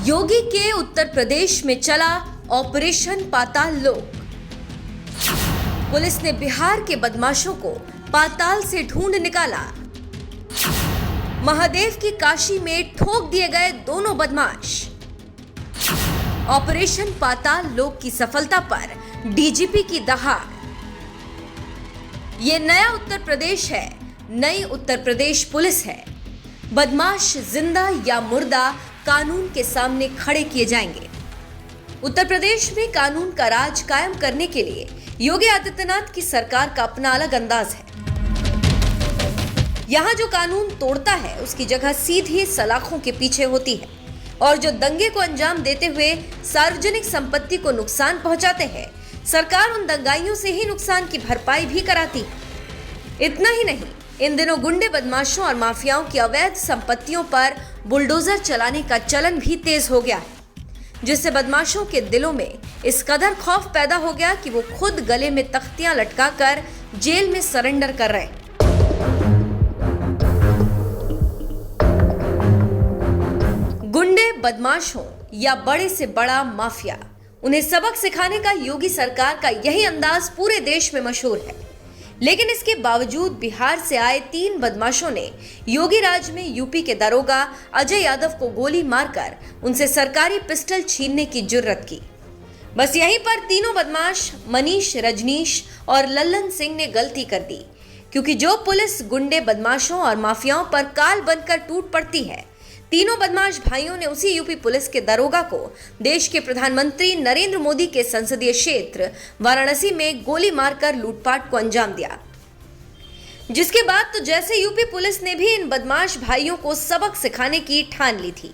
योगी के उत्तर प्रदेश में चला ऑपरेशन पाताल लोक। पुलिस ने बिहार के बदमाशों को पाताल से ढूंढ निकाला। महादेव की काशी में ठोक दिए गए दोनों बदमाश। ऑपरेशन पाताल लोक की सफलता पर डीजीपी की दहाड़। ये नया उत्तर प्रदेश है, नई उत्तर प्रदेश पुलिस है। बदमाश जिंदा या मुर्दा कानून के सामने खड़े किए जाएंगे। उत्तर प्रदेश में कानून का राज कायम करने के लिए योगी आदित्यनाथ की सरकार का अपना अलग अंदाज है। यहां जो कानून तोड़ता है उसकी जगह सीधी सलाखों के पीछे होती है, और जो दंगे को अंजाम देते हुए सार्वजनिक संपत्ति को नुकसान पहुंचाते हैं, सरकार उन दंगाइयों से ही नुकसान की भरपाई भी कराती है। इतना ही नहीं, इन दिनों गुंडे बदमाशों और माफियाओं की अवैध संपत्तियों पर बुलडोजर चलाने का चलन भी तेज हो गया है, जिससे बदमाशों के दिलों में इस कदर खौफ पैदा हो गया कि वो खुद गले में तख्तियां लटकाकर जेल में सरेंडर कर रहे हैं। गुंडे बदमाश हों या बड़े से बड़ा माफिया, उन्हें सबक सिखाने का योगी सरकार का यही अंदाज पूरे देश में मशहूर है। लेकिन इसके बावजूद बिहार से आए 3 बदमाशों ने योगी राज में यूपी के दरोगा अजय यादव को गोली मारकर उनसे सरकारी पिस्टल छीनने की जुर्रत की। बस यहीं पर तीनों बदमाश मनीष, रजनीश और लल्लन सिंह ने गलती कर दी, क्योंकि जो पुलिस गुंडे बदमाशों और माफियाओं पर काल बनकर टूट पड़ती है, तीनों बदमाश भाइयों ने उसी यूपी पुलिस के दरोगा को देश के प्रधानमंत्री नरेंद्र मोदी के संसदीय क्षेत्र वाराणसी में गोली मारकर लूटपाट को अंजाम दिया। जिसके बाद तो जैसे यूपी पुलिस ने भी इन बदमाश भाइयों को सबक सिखाने की ठान ली थी,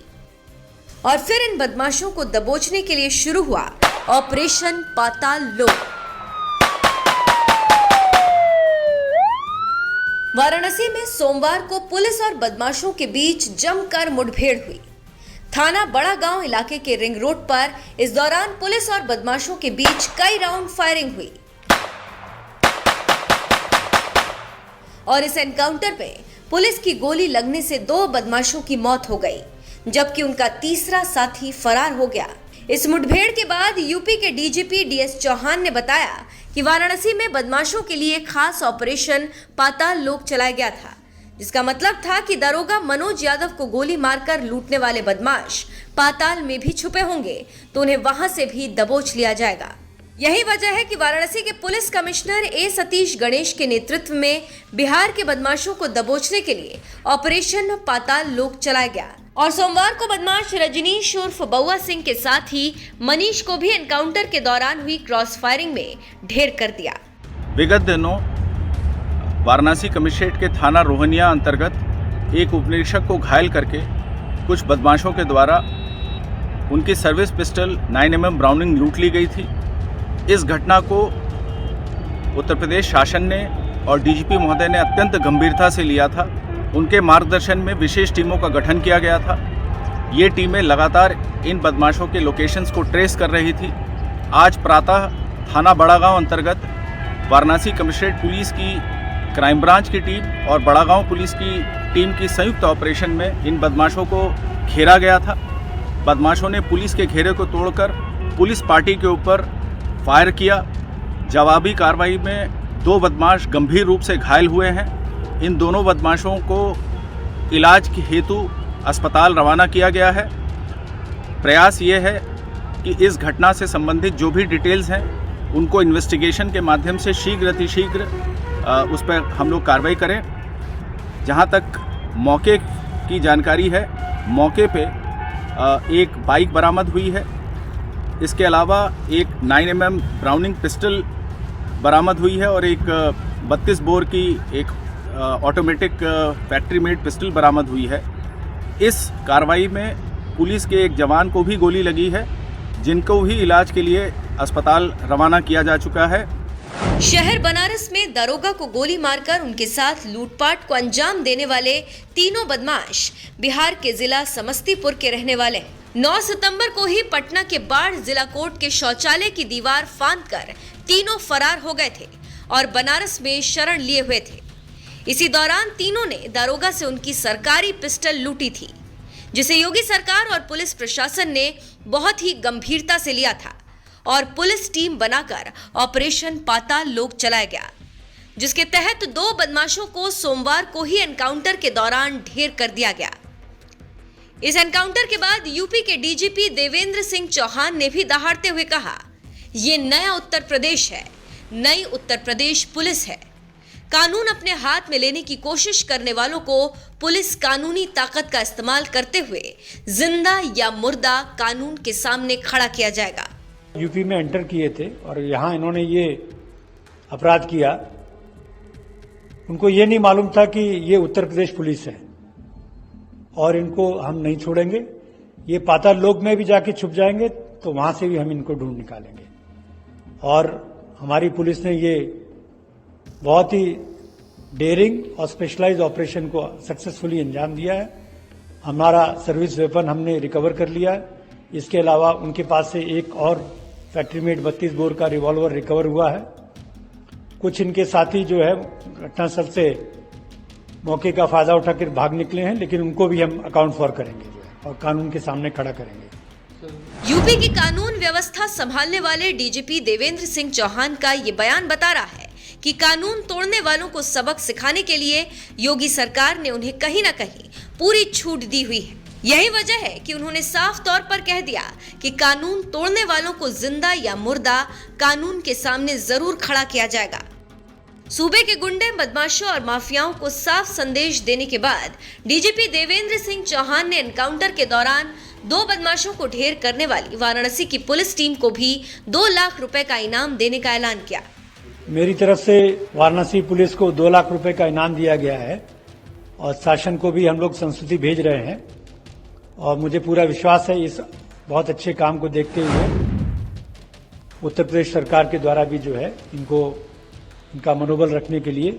और फिर इन बदमाशों को दबोचने के लिए शुरू हुआ ऑपरेशन पाताल लोक। वाराणसी में सोमवार को पुलिस और बदमाशों के बीच जमकर मुठभेड़ हुई। थाना बड़ा गांव इलाके के रिंग रोड पर इस दौरान पुलिस और बदमाशों के बीच कई राउंड फायरिंग हुई, और इस एनकाउंटर में पुलिस की गोली लगने से 2 बदमाशों की मौत हो गई, जबकि उनका तीसरा साथी फरार हो गया। इस मुठभेड़ के बाद यूपी के डीजीपी डीएस चौहान ने बताया कि वाराणसी में बदमाशों के लिए खास ऑपरेशन पाताल लोक चलाया गया था, जिसका मतलब था कि दरोगा मनोज यादव को गोली मारकर लूटने वाले बदमाश पाताल में भी छुपे होंगे, तो उन्हें वहां से भी दबोच लिया जाएगा। यही वजह है कि वाराणसी के पुलिस कमिश्नर ए सतीश गणेश के नेतृत्व में बिहार के बदमाशों को दबोचने के लिए ऑपरेशन पाताल लोक चलाया गया, और सोमवार को बदमाश रजनीश उर्फ बउआ सिंह के साथ ही मनीष को भी एनकाउंटर के दौरान हुई क्रॉस फायरिंग में ढेर कर दिया। विगत दिनों वाराणसी कमिश्नरेट के थाना रोहनिया अंतर्गत एक उपनिरीक्षक को घायल करके कुछ बदमाशों के द्वारा उनकी सर्विस पिस्टल 9mm ब्राउनिंग लूट ली गई थी। इस घटना को उत्तर प्रदेश शासन ने और डीजीपी महोदय ने अत्यंत गंभीरता से लिया था। उनके मार्गदर्शन में विशेष टीमों का गठन किया गया था। ये टीमें लगातार इन बदमाशों के लोकेशंस को ट्रेस कर रही थी। आज प्रातः थाना बड़ा गांव अंतर्गत वाराणसी कमिश्नरेट पुलिस की क्राइम ब्रांच की टीम और बड़ा गांव पुलिस की टीम की संयुक्त ऑपरेशन में इन बदमाशों को घेरा गया था। बदमाशों ने पुलिस के घेरे को तोड़कर पुलिस पार्टी के ऊपर फायर किया। जवाबी कार्रवाई में 2 बदमाश गंभीर रूप से घायल हुए हैं। इन दोनों बदमाशों को इलाज के हेतु अस्पताल रवाना किया गया है। प्रयास ये है कि इस घटना से संबंधित जो भी डिटेल्स हैं उनको इन्वेस्टिगेशन के माध्यम से शीघ्र अतिशीघ्र उस पर हम लोग कार्रवाई करें। जहां तक मौके की जानकारी है, मौके पे एक बाइक बरामद हुई है। इसके अलावा एक 9mm ब्राउनिंग पिस्टल बरामद हुई है और एक 32 बोर की एक ऑटोमेटिक फैक्ट्री मेड पिस्टल बरामद हुई है। इस कार्रवाई में पुलिस के एक जवान को भी गोली लगी है, जिनको भी इलाज के लिए अस्पताल रवाना किया जा चुका है। शहर बनारस में दरोगा को गोली मारकर उनके साथ लूटपाट को अंजाम देने वाले तीनों बदमाश बिहार के जिला समस्तीपुर के रहने वाले हैं। 9 सितंबर को ही पटना के बाढ़ जिला कोर्ट के शौचालय की दीवार फांदकर तीनों फरार हो गए थे और बनारस में शरण लिए हुए थे। इसी दौरान तीनों ने दरोगा से उनकी सरकारी पिस्टल लूटी थी। जिसे योगी सरकार और पुलिस प्रशासन ने बहुत ही गंभीरता से लिया था और पुलिस टीम बनाकर ऑपरेशन पाताल लोक चलाया गया, जिसके तहत 2 बदमाशों को सोमवार को ही एनकाउंटर के दौरान ढेर कर दिया गया। इस एनकाउंटर के बाद यूपी के डीजीपी देवेंद्र सिंह चौहान ने भी दहाड़ते हुए कहा, ये नया उत्तर प्रदेश है, नई उत्तर प्रदेश पुलिस है। कानून अपने हाथ में लेने की कोशिश करने वालों को पुलिस कानूनी ताकत का इस्तेमाल करते हुए जिंदा या मुर्दा कानून के सामने खड़ा किया जाएगा। यूपी में एंटर किए थे और यहाँ इन्होंने ये अपराध किया। उनको ये नहीं मालूम था कि ये उत्तर प्रदेश पुलिस है और इनको हम नहीं छोड़ेंगे। ये पाताल लोक में भी जाके छुप जाएंगे तो वहां से भी हम इनको ढूंढ निकालेंगे। और हमारी पुलिस ने ये बहुत ही डेयरिंग और स्पेशलाइज्ड ऑपरेशन को सक्सेसफुली अंजाम दिया है। हमारा सर्विस वेपन हमने रिकवर कर लिया है। इसके अलावा उनके पास से एक और फैक्ट्री मेड 32 बोर का रिवॉल्वर रिकवर हुआ है। कुछ इनके साथी जो है घटनास्थल से मौके का फायदा उठाकर भाग निकले हैं, लेकिन उनको भी हम अकाउंट फॉर करेंगे जो है और कानून के सामने खड़ा करेंगे। यूपी की कानून व्यवस्था संभालने वाले डीजीपी देवेंद्र सिंह चौहान का ये बयान बता रहा है कि कानून तोड़ने वालों को सबक सिखाने के लिए योगी सरकार ने उन्हें कहीं ना कहीं पूरी छूट दी हुई है। यही वजह है कि उन्होंने साफ तौर पर कह दिया कि कानून तोड़ने वालों को जिंदा या मुर्दा कानून के सामने जरूर खड़ा किया जाएगा। सूबे के गुंडे, बदमाशों और माफियाओं को साफ संदेश देने के बाद डीजीपी देवेंद्र सिंह चौहान ने एनकाउंटर के दौरान 2 बदमाशों को ढेर करने वाली वाराणसी की पुलिस टीम को भी 2 लाख रुपए का इनाम देने का ऐलान किया। मेरी तरफ से वाराणसी पुलिस को 2 लाख रुपए का इनाम दिया गया है और शासन को भी हम लोग संस्तुति भेज रहे हैं और मुझे पूरा विश्वास है इस बहुत अच्छे काम को देखते हुए उत्तर प्रदेश सरकार के द्वारा भी जो है इनका मनोबल रखने के लिए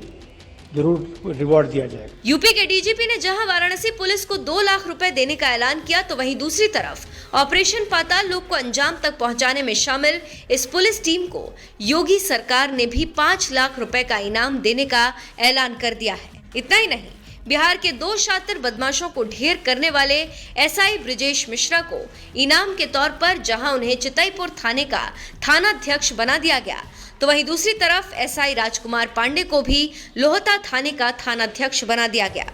जरूर रिवॉर्ड दिया जाएगा। यूपी के डीजीपी ने जहां वाराणसी पुलिस को 2 लाख रुपए देने का ऐलान किया, तो वहीं दूसरी तरफ ऑपरेशन पाताल लोक को अंजाम तक पहुंचाने में शामिल इस पुलिस टीम को योगी सरकार ने भी 5 लाख रुपए का इनाम देने का ऐलान कर दिया है। इतना ही नहीं, बिहार के 2 शातिर बदमाशों को ढेर करने वाले एसआई ब्रिजेश मिश्रा को इनाम के तौर पर जहां उन्हें चितईपुर थाने का थानाध्यक्ष बना दिया गया, तो वहीं दूसरी तरफ एसआई राजकुमार पांडे को भी लोहता थाने का थानाध्यक्ष बना दिया गया।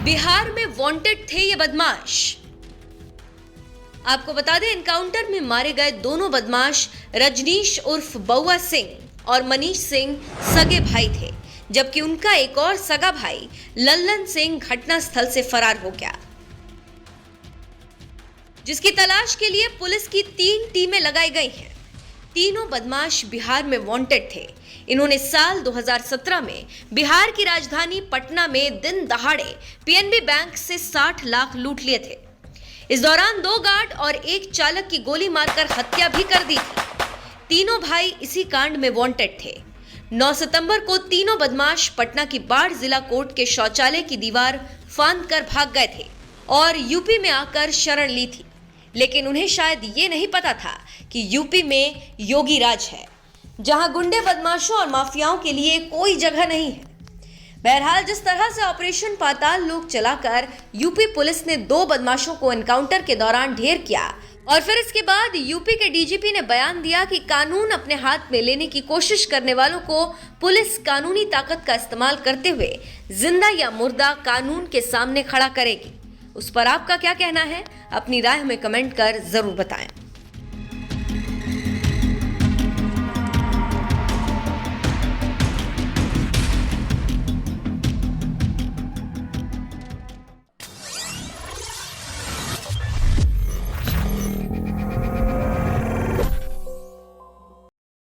बिहार में वांटेड थे ये बदमाश। आपको बता दें, एनकाउंटर में मारे गए दोनों बदमाश रजनीश उर्फ बउआ सिंह और मनीष सिंह सगे भाई थे, जबकि उनका एक और सगा भाई लल्लन सिंह घटनास्थल से फरार हो गया, जिसकी तलाश के लिए पुलिस की 3 टीमें लगाई गई हैं। तीनों बदमाश बिहार में वांटेड थे। इन्होंने साल 2017 में बिहार की राजधानी पटना में दिन दहाड़े पीएनबी बैंक से 60 लाख लूट लिए थे। इस दौरान 2 गार्ड और एक चालक की गोली मारकर हत्या भी कर दी थी। तीनों भाई इसी कांड में वांटेड थे। 9 सितंबर को तीनों बदमाश पटना की बाढ़ जिला कोर्ट के शौचालय की दीवार फांद कर भाग गए थे और यूपी में आकर शरण ली थी, लेकिन उन्हें शायद ये नहीं पता था कि यूपी में योगी राज है, जहां गुंडे, बदमाशों और माफियाओं के लिए कोई जगह नहीं है। बहरहाल, जिस तरह से ऑपरेशन पाताल लोक चलाकर यूपी पुलिस ने 2 बदमाशों को एनकाउंटर के दौरान ढेर किया और फिर इसके बाद यूपी के डीजीपी ने बयान दिया कि कानून अपने हाथ में लेने की कोशिश करने वालों को पुलिस कानूनी ताकत का इस्तेमाल करते हुए जिंदा या मुर्दा कानून के सामने खड़ा करेगी। उस पर आपका क्या कहना है? अपनी राय हमें कमेंट कर जरूर बताएं।